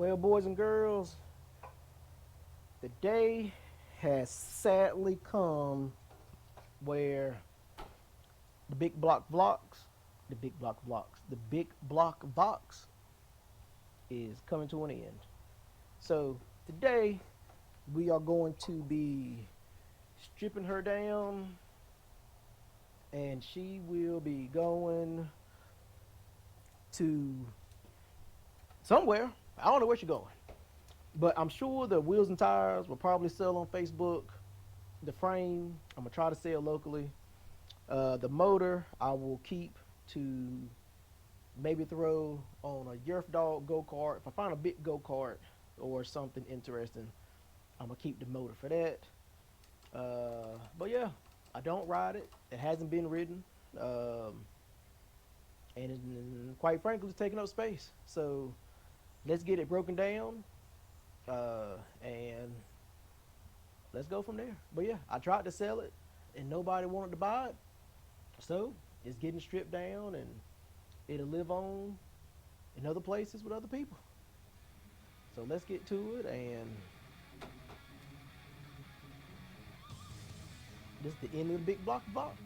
Well, boys and girls, the day has sadly come where the Big Block Vlogs, the Big Block Vox is coming to an end. So today we are going to be stripping her down, and she will be going to somewhere. I don't know where she's going, but I'm sure the wheels and tires will probably sell on Facebook. The frame, I'm gonna try to sell locally. The motor, I will keep to maybe throw on a Yerf Dog go kart. If I find a big go kart or something interesting, I'm gonna keep the motor for that. But yeah, I don't ride it. It hasn't been ridden, and quite frankly, it's taking up space. So let's get it broken down, and let's go from there. But yeah, I tried to sell it, and nobody wanted to buy it. So it's getting stripped down, and it'll live on in other places with other people. So let's get to it, and this is the end of the Big Block Box.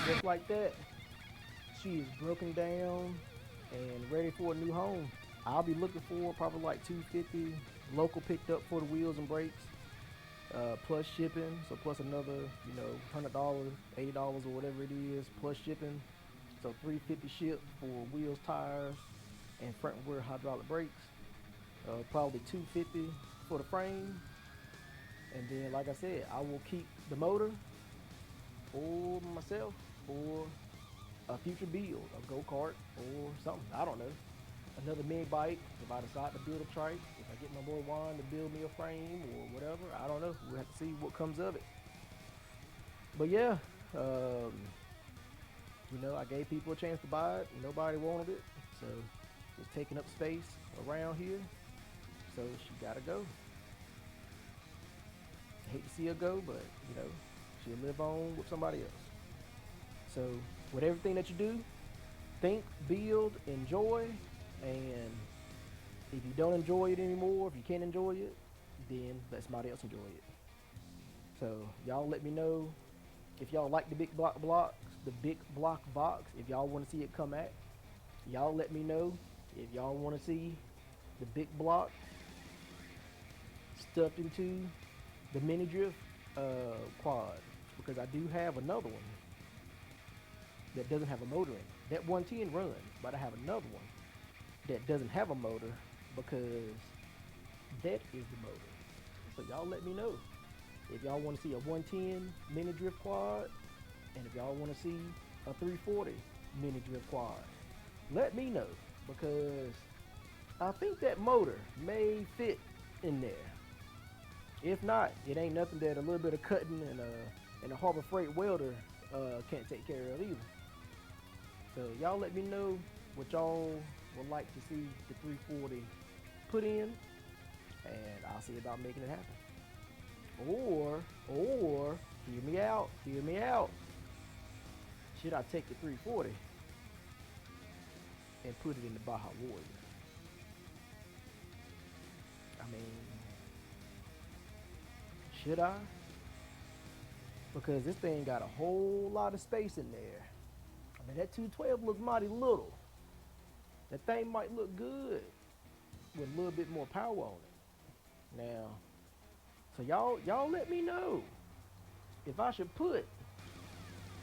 Just like that, she is broken down and ready for a new home. I'll be looking for probably like 250 local picked up for the wheels and brakes, plus shipping. So plus another, $100, $80 or whatever it is, plus shipping. So 350 shipped for wheels, tires, and front and rear hydraulic brakes. Probably 250 for the frame. And then, like I said, I will keep the motor for myself for a future build, a go kart or something. I don't know. Another mini bike. If I decide to build a trike, if I get my boy Juan to build me a frame or whatever, I don't know. We'll have to see what comes of it. But yeah, I gave people a chance to buy it. Nobody wanted it, so it's taking up space around here. So she gotta go. I hate to see her go, but she'll live on with somebody else. So with everything that you do, think, build, enjoy, and if you don't enjoy it anymore, if you can't enjoy it, then let somebody else enjoy it. So y'all let me know if y'all like the Big Block Box, if y'all want to see it come at. Y'all let me know if y'all want to see the Big Block stuffed into the mini drift quad, because I do have another one that doesn't have a motor in it. That 110 runs, but I have another one that doesn't have a motor because that is the motor. So y'all let me know if y'all want to see a 110 mini drift quad, and if y'all want to see a 340 mini drift quad. Let me know, because I think that motor may fit in there. If not, it ain't nothing that a little bit of cutting and a Harbor Freight welder can't take care of either. So y'all let me know what y'all would like to see the 340 put in, and I'll see about making it happen. Or, hear me out. Should I take the 340 and put it in the Baja Warrior? I mean, should I? Because this thing got a whole lot of space in there. I mean, that 212 looks mighty little. That thing might look good with a little bit more power on it. Now, so y'all let me know if I should put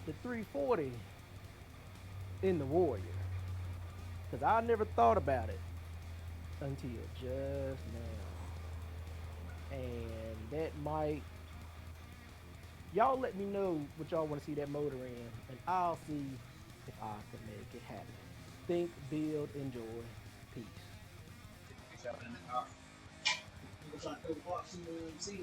the 340 in the Warrior. Because I never thought about it until just now. And that might, y'all let me know what y'all want to see that motor in, and I'll see if I can make it happen. Think, build, enjoy. Peace. We're trying to go box and see.